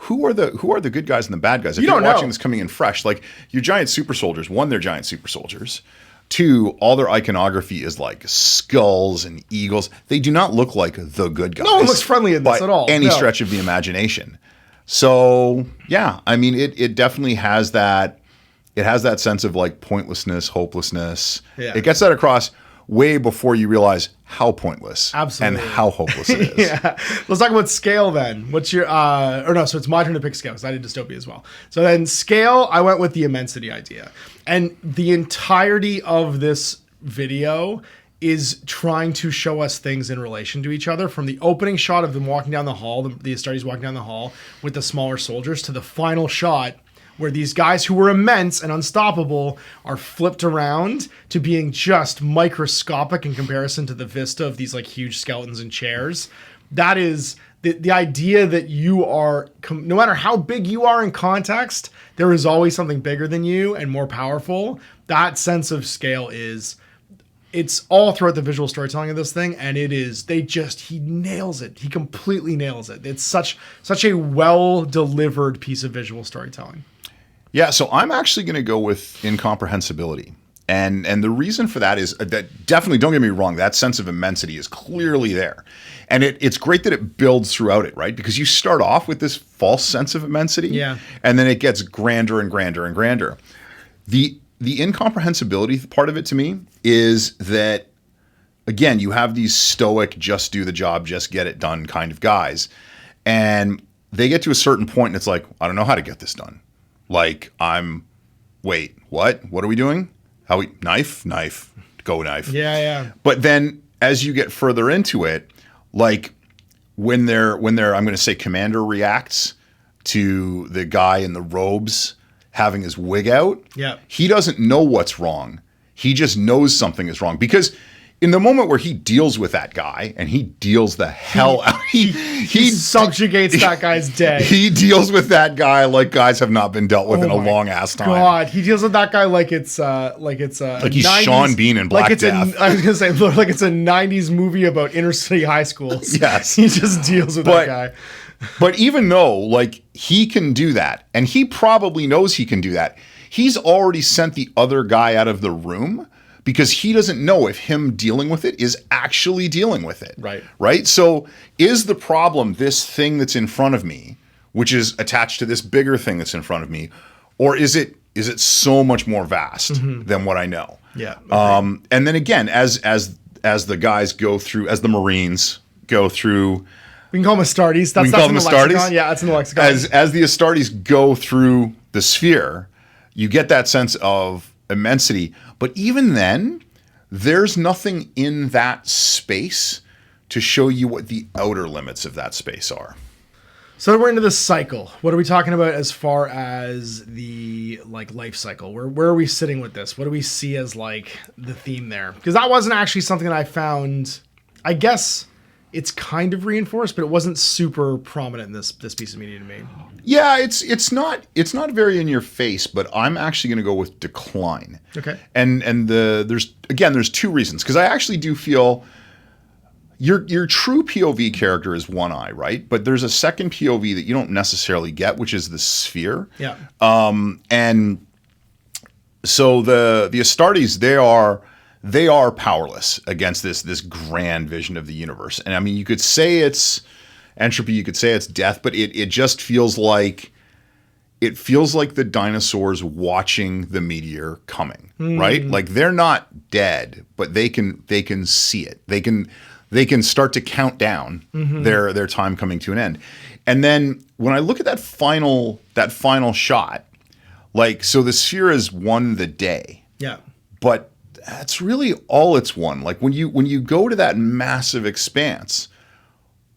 who are the good guys and the bad guys? If you're watching this coming in fresh, like your giant super soldiers, one, they're giant super soldiers. 2, all their iconography is like skulls and eagles. They do not look like the good guys. No one looks friendly in this at all. Any stretch of the imagination. So yeah, I mean, it definitely has that. It has that sense of like pointlessness, hopelessness. Yeah. It gets that across way before you realize how pointless and how hopeless it is. Yeah. Let's talk about scale then. What's your so it's my turn to pick scale because I did dystopia as well. So then scale, I went with the immensity idea. And the entirety of this video is trying to show us things in relation to each other, from the opening shot of them walking down the hall, the Astartes walking down the hall with the smaller soldiers, to the final shot where these guys who were immense and unstoppable are flipped around to being just microscopic in comparison to the vista of these like huge skeletons and chairs. That is the idea that you are, no matter how big you are in context, there is always something bigger than you and more powerful. That sense of scale it's all throughout the visual storytelling of this thing, and he nails it. He completely nails it. It's such a well-delivered piece of visual storytelling. Yeah, so I'm actually going to go with incomprehensibility. And the reason for that is that, definitely, don't get me wrong, that sense of immensity is clearly there. And it's great that it builds throughout it, right? Because you start off with this false sense of immensity, Yeah. and then it gets grander and grander and grander. The incomprehensibility part of it to me is that, again, you have these stoic, just do the job, just get it done kind of guys. And they get to a certain point and it's like, I don't know how to get this done. Like, wait, what? What are we doing? Knife, go knife. Yeah. But then as you get further into it, like when they're I'm going to say Commander reacts to the guy in the robes having his wig out. Yeah. He doesn't know what's wrong. He just knows something is wrong, because in the moment where he deals with that guy and he deals the hell out, he subjugates that guy's day. He deals with that guy like guys have not been dealt with in a long ass time. God, he deals with that guy like he's 90s, Sean Bean in Black Death. I was gonna say like it's a 90s movie about inner city high schools. Yes, he just deals with that guy. But even though like he can do that, and he probably knows he can do that, he's already sent the other guy out of the room, because he doesn't know if him dealing with it is actually dealing with it. Right? So is the problem this thing that's in front of me, which is attached to this bigger thing that's in front of me, or is it so much more vast than what I know? Yeah. And then again, as the guys go through, as the Marines go through, we can call them Astartes. That's in the lexicon. Yeah, that's in the lexicon. As the Astartes go through the sphere, you get that sense of immensity. But even then, there's nothing in that space to show you what the outer limits of that space are. So we're into the cycle. What are we talking about as far as the life cycle? Where are we sitting with this? What do we see as like the theme there? Because that wasn't actually something that I found. I guess it's kind of reinforced, but it wasn't super prominent in this piece of media to me. Yeah, it's not very in your face, but I'm actually going to go with decline. Okay. And there's two reasons, because I actually do feel your true POV character is One Eye, right? But there's a second POV that you don't necessarily get, which is the sphere. Yeah. And so the Astartes, they are powerless against this grand vision of the universe. And I mean, you could say it's entropy, you could say it's death, but it just feels like the dinosaurs watching the meteor coming, right? Like they're not dead, but they can see it. They can start to count down their time coming to an end. And then when I look at that final shot, like, so the sphere has won the day. Yeah. But that's really all it's won. Like when you go to that massive expanse,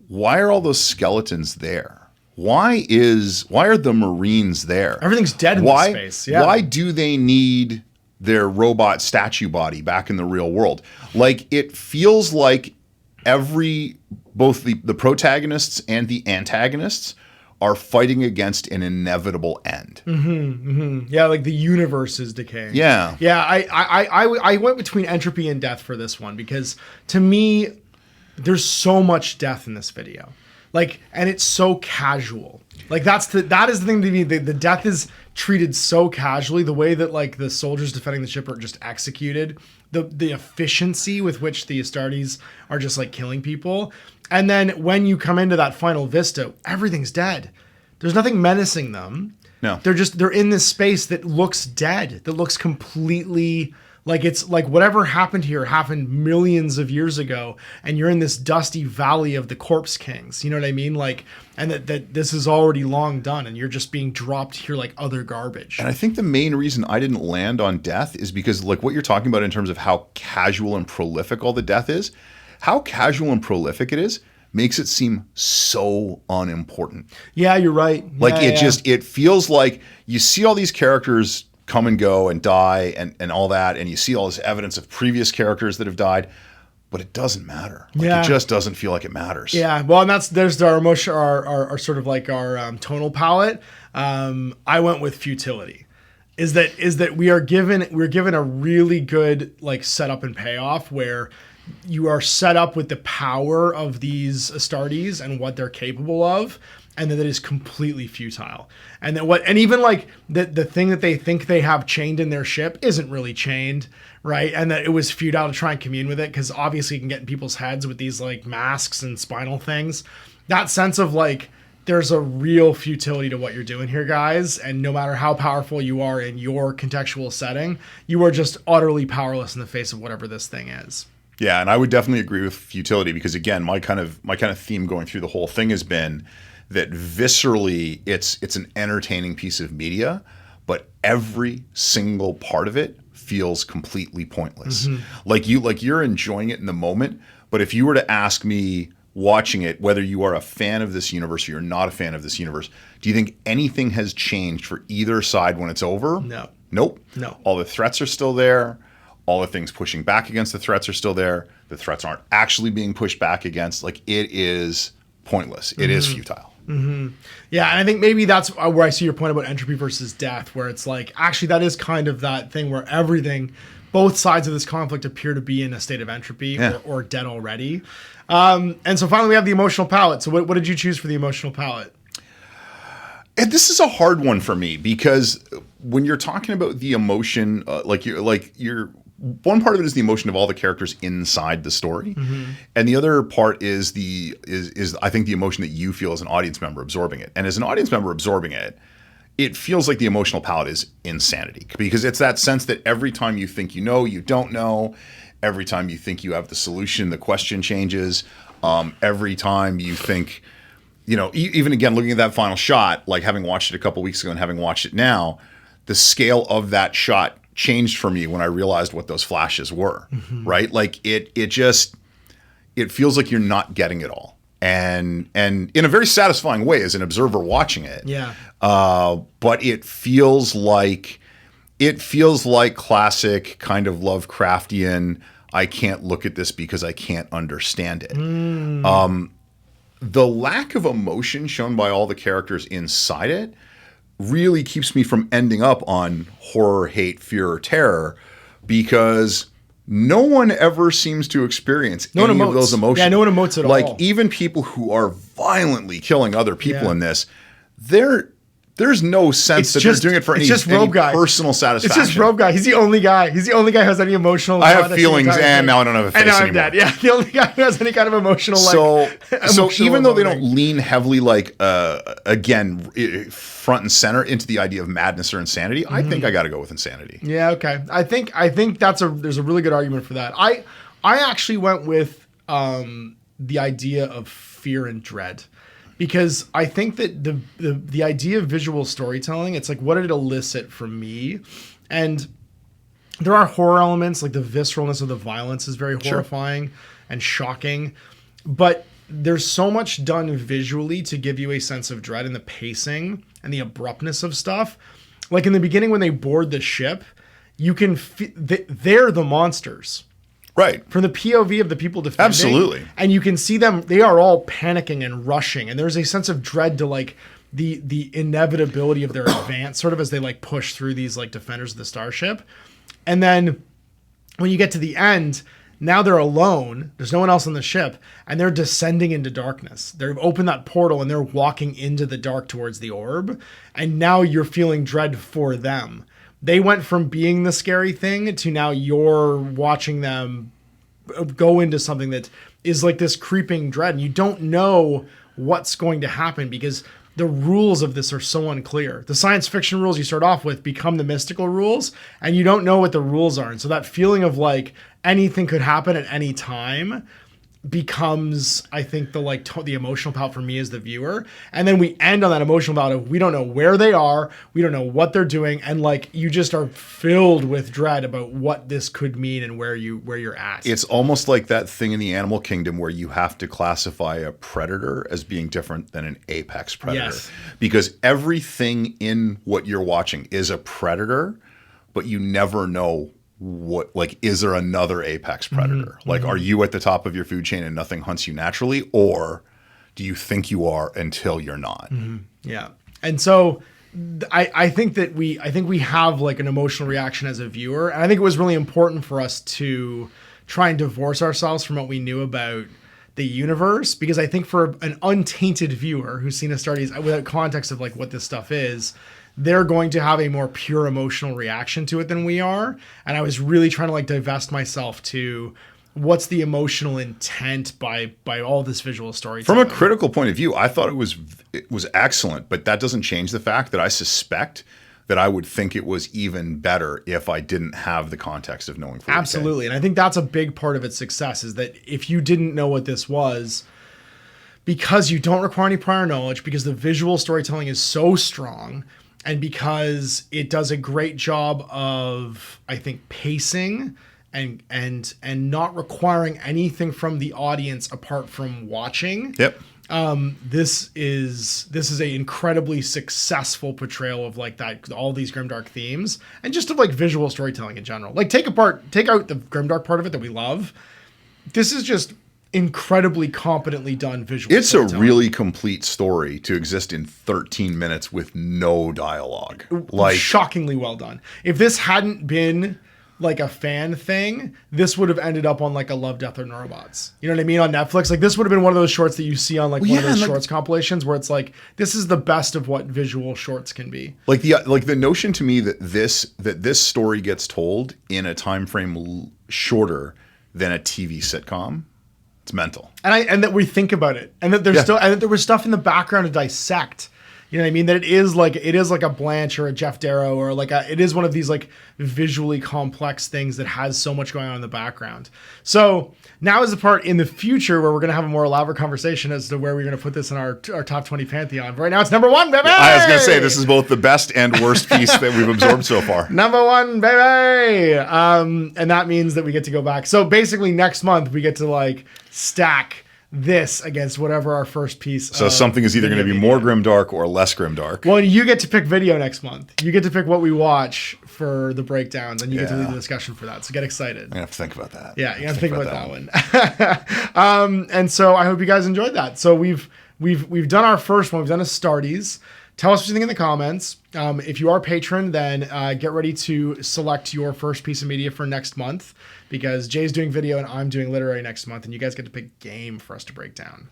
why are all those skeletons there? Why are the Marines there? Everything's dead in this space. Yeah. Why do they need their robot statue body back in the real world? Like, it feels like both the protagonists and the antagonists are fighting against an inevitable end. Yeah, like the universe is decaying. Yeah. Yeah, I went between entropy and death for this one, because to me, there's so much death in this video. Like, and it's so casual. Like that is the thing to me. The death is treated so casually. The way that like the soldiers defending the ship are just executed, the efficiency with which the Astartes are just like killing people. And then when you come into that final vista, everything's dead. There's nothing menacing them. No. They're in this space that looks dead, that looks completely like it's like whatever happened here happened millions of years ago, and you're in this dusty valley of the corpse kings. You know what I mean? Like, and that this is already long done, and you're just being dropped here like other garbage. And I think the main reason I didn't land on death is because, like, what you're talking about in terms of how casual and prolific all the death is, how casual and prolific it is makes it seem so unimportant. Yeah, you're right. Like, it feels like you see all these characters come and go and die and all that, and you see all this evidence of previous characters that have died, but it doesn't matter. Like, it just doesn't feel like it matters. Yeah, well, and there's our emotion, our sort of like our tonal palette. I went with futility. Is that we're given a really good like setup and payoff where you are set up with the power of these Astartes and what they're capable of. and that it is completely futile. And that and even like the thing that they think they have chained in their ship isn't really chained, right? And that it was futile to try and commune with it, because obviously you can get in people's heads with these like masks and spinal things. That sense of like, there's a real futility to what you're doing here, guys. And no matter how powerful you are in your contextual setting, you are just utterly powerless in the face of whatever this thing is. Yeah, and I would definitely agree with futility, because again, my kind of theme going through the whole thing has been that viscerally it's an entertaining piece of media, but every single part of it feels completely pointless. Like you're enjoying it in the moment, but if you were to ask me watching it, whether you are a fan of this universe or you're not a fan of this universe, do you think anything has changed for either side when it's over? No. Nope. No. All the threats are still there. All the things pushing back against the threats are still there. The threats aren't actually being pushed back against. Like, it is pointless. It is futile. Yeah, and I think maybe that's where I see your point about entropy versus death, where it's like, actually, that is kind of that thing where everything, both sides of this conflict appear to be in a state of entropy or dead already. And so finally, we have the emotional palette. So what did you choose for the emotional palette? And this is a hard one for me, because when you're talking about the emotion, you're one part of it is the emotion of all the characters inside the story, and the other part is I think the emotion that you feel as an audience member absorbing it. And as an audience member absorbing it, it feels like the emotional palette is insanity, because it's that sense that every time you think you know, you don't know. Every time you think you have the solution, the question changes. Every time you think, even again, looking at that final shot, like having watched it a couple weeks ago and having watched it now, the scale of that shot changed for me when I realized what those flashes were, right? Like it feels like you're not getting it all. And in a very satisfying way as an observer watching it. Yeah. But it feels like classic kind of Lovecraftian, I can't look at this because I can't understand it. The lack of emotion shown by all the characters inside it really keeps me from ending up on horror, hate, fear, or terror, because no one ever seems to experience any of those emotions. Yeah, no one emotes at all. Like, even people who are violently killing other people in this, there's no sense that they're doing it for any personal satisfaction. It's just Robe Guy. He's the only guy. He's the only guy who has any emotional. I have feelings, and now I don't have a face anymore. And now I'm dead. Yeah, the only guy who has any kind of emotional. So even though they don't lean heavily, again, front and center into the idea of madness or insanity, I think I got to go with insanity. Yeah, okay. I think there's a really good argument for that. I actually went with the idea of fear and dread. Because I think that the idea of visual storytelling, it's like, what did it elicit from me? And there are horror elements, like the visceralness of the violence is very horrifying and shocking. But there's so much done visually to give you a sense of dread, and the pacing and the abruptness of stuff. Like in the beginning when they board the ship, you can they're the monsters. Right. From the POV of the people defending. Absolutely. And you can see them, they are all panicking and rushing. And there's a sense of dread to like the inevitability of their advance, sort of as they like push through these like defenders of the starship. And then when you get to the end, now they're alone. There's no one else on the ship. And they're descending into darkness. They've opened that portal and they're walking into the dark towards the orb. And now you're feeling dread for them. They went from being the scary thing to now you're watching them go into something that is like this creeping dread. And you don't know what's going to happen because the rules of this are so unclear. The science fiction rules you start off with become the mystical rules, and you don't know what the rules are. And so that feeling of like anything could happen at any time becomes, I think, the emotional palette for me as the viewer. And then we end on that emotional palette of we don't know where they are, we don't know what they're doing, and like you just are filled with dread about what this could mean and where you're at. It's almost like that thing in the animal kingdom where you have to classify a predator as being different than an apex predator. Yes. Because everything in what you're watching is a predator, but you never know is there another apex predator? Like, are you at the top of your food chain and nothing hunts you naturally, or do you think you are until you're not? Yeah. And so I think we have like an emotional reaction as a viewer. And I think it was really important for us to try and divorce ourselves from what we knew about the universe, because I think for an untainted viewer who's seen Astartes without context of like what this stuff is, they're going to have a more pure emotional reaction to it than we are. And I was really trying to like divest myself to what's the emotional intent by all this visual storytelling. From a critical point of view, I thought it was excellent, but that doesn't change the fact that I suspect that I would think it was even better if I didn't have the context of knowing 40K. Absolutely. And I think that's a big part of its success, is that if you didn't know what this was, because you don't require any prior knowledge, because the visual storytelling is so strong, and because it does a great job of, I think, pacing and not requiring anything from the audience apart from watching. Yep. This is an incredibly successful portrayal of like that, all these grimdark themes, and just of like visual storytelling in general. Like take out the grimdark part of it that we love. This is just incredibly competently done visual. It's a really complete story to exist in 13 minutes with no dialogue. Like shockingly well done. If this hadn't been like a fan thing, this would have ended up on like a Love, Death, or Neurobots. You know what I mean? On Netflix. Like this would have been one of those shorts that you see on like one of those shorts compilations where it's like, this is the best of what visual shorts can be. Like the notion to me that this story gets told in a time frame shorter than a TV sitcom, it's mental. And that we think about it, and that there's still, and that there was stuff in the background to dissect. You know what I mean? That it is like a Blanche or a Jeff Darrow, or like it is one of these like visually complex things that has so much going on in the background. So now is the part in the future where we're going to have a more elaborate conversation as to where we're going to put this in our top 20 pantheon. But right now it's number 1, baby! I was going to say, this is both the best and worst piece that we've absorbed so far. Number 1, baby! And that means that we get to go back. So basically next month we get to like stack this against whatever our first piece. So something is either going to be more grimdark or less grimdark. Well, you get to pick video next month. You get to pick what we watch for the breakdowns, and you get to lead the discussion for that. So get excited. I'm gonna have to think about that. Yeah, you have to think about that one. And so I hope you guys enjoyed that. So we've done our first one. We've done Astartes. Tell us what you think in the comments. If you are a patron, then get ready to select your first piece of media for next month, because Jay's doing video and I'm doing literary next month, and you guys get to pick game for us to break down,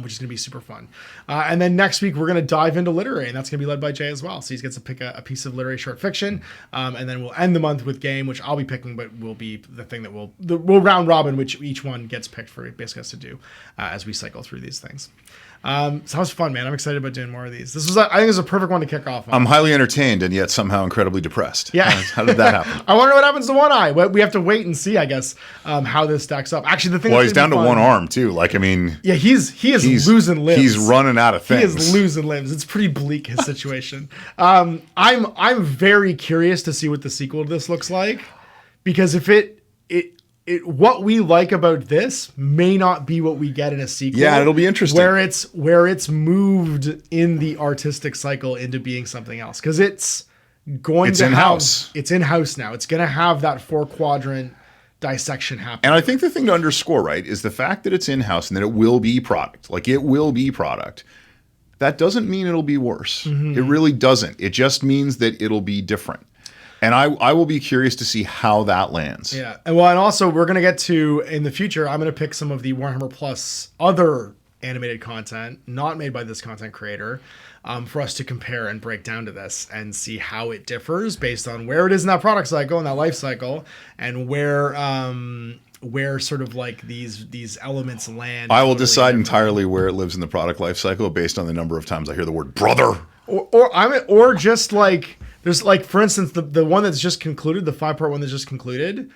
which is going to be super fun. And then next week, we're going to dive into literary, and that's going to be led by Jay as well. So he gets to pick a piece of literary short fiction, and then we'll end the month with game, which I'll be picking, but will be the thing that we'll round robin, which each one gets picked for basically us to do as we cycle through these things. So that was fun, man. I'm excited about doing more of these. I think this is a perfect one to kick off on. I'm highly entertained and yet somehow incredibly depressed. Yeah. How did that happen? I wonder what happens to one eye. We have to wait and see, I guess, how this stacks up. Actually, the thing. Well, he's down to one arm too. Like, I mean, yeah, he is losing limbs. He's running out of things. He is losing limbs. It's pretty bleak, his situation. I'm very curious to see what the sequel to this looks like, because if what we like about this may not be what we get in a sequel. Yeah, it'll be interesting. Where it's moved in the artistic cycle into being something else, because it's in-house. It's in-house now. It's going to have that 4-quadrant dissection happen. And I think the thing to underscore, right, is the fact that it's in-house and that it will be product. Like, it will be product. That doesn't mean it'll be worse. Mm-hmm. It really doesn't. It just means that it'll be different. And I will be curious to see how that lands. Yeah. And also we're going to get to, in the future, I'm going to pick some of the Warhammer Plus other animated content, not made by this content creator, for us to compare and break down to this and see how it differs based on where it is in that product cycle and that life cycle, and where sort of like these elements land. I will decide entirely where it lives in the product life cycle based on the number of times I hear the word brother. Or just like, there's like, for instance, the one that's just concluded, the 5-part one that's just concluded,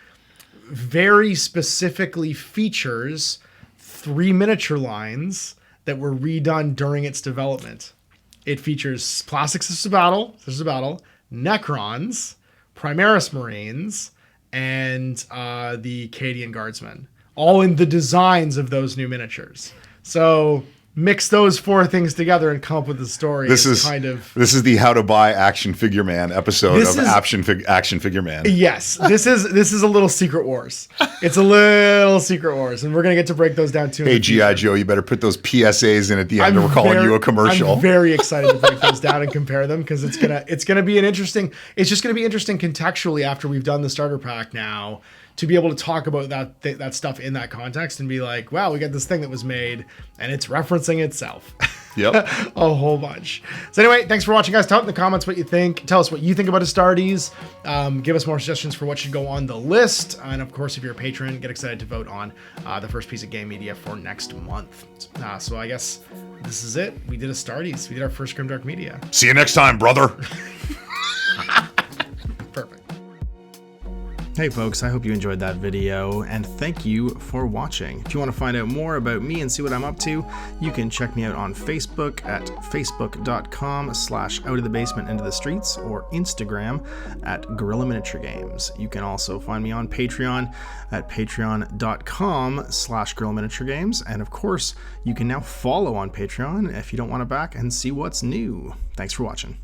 very specifically features 3 miniature lines that were redone during its development. It features plastic Sisters of Battle, Necrons, Primaris Marines, and the Cadian Guardsmen, all in the designs of those new miniatures. So mix those 4 things together and come up with a story. This is the how to buy Action Figure Man episode of Action Figure Man. Yes, this is a little Secret Wars. It's a little Secret Wars, and we're gonna get to break those down too. Hey, G.I. Joe, you better put those PSAs in at the end, or we're calling you a commercial. I'm very excited to break those down and compare them, because it's gonna be an interesting. It's just gonna be interesting contextually after we've done the starter pack now to be able to talk about that stuff in that context and be like, wow, we got this thing that was made and it's referencing itself. Yep. A whole bunch. So anyway, thanks for watching, guys. Tell us in the comments what you think. Tell us what you think about Astartes. Give us more suggestions for what should go on the list. And of course, if you're a patron, get excited to vote on the first piece of game media for next month. So I guess this is it. We did Astartes. We did our first Grimdark Media. See you next time, brother. Perfect. Hey folks, I hope you enjoyed that video, and thank you for watching. If you want to find out more about me and see what I'm up to, you can check me out on Facebook at facebook.com/outofthebasement-into-the-streets or Instagram at Guerrilla Miniature Games. You can also find me on Patreon at patreon.com/Guerrilla Miniature Games, and of course, you can now follow on Patreon if you don't want to back and see what's new. Thanks for watching.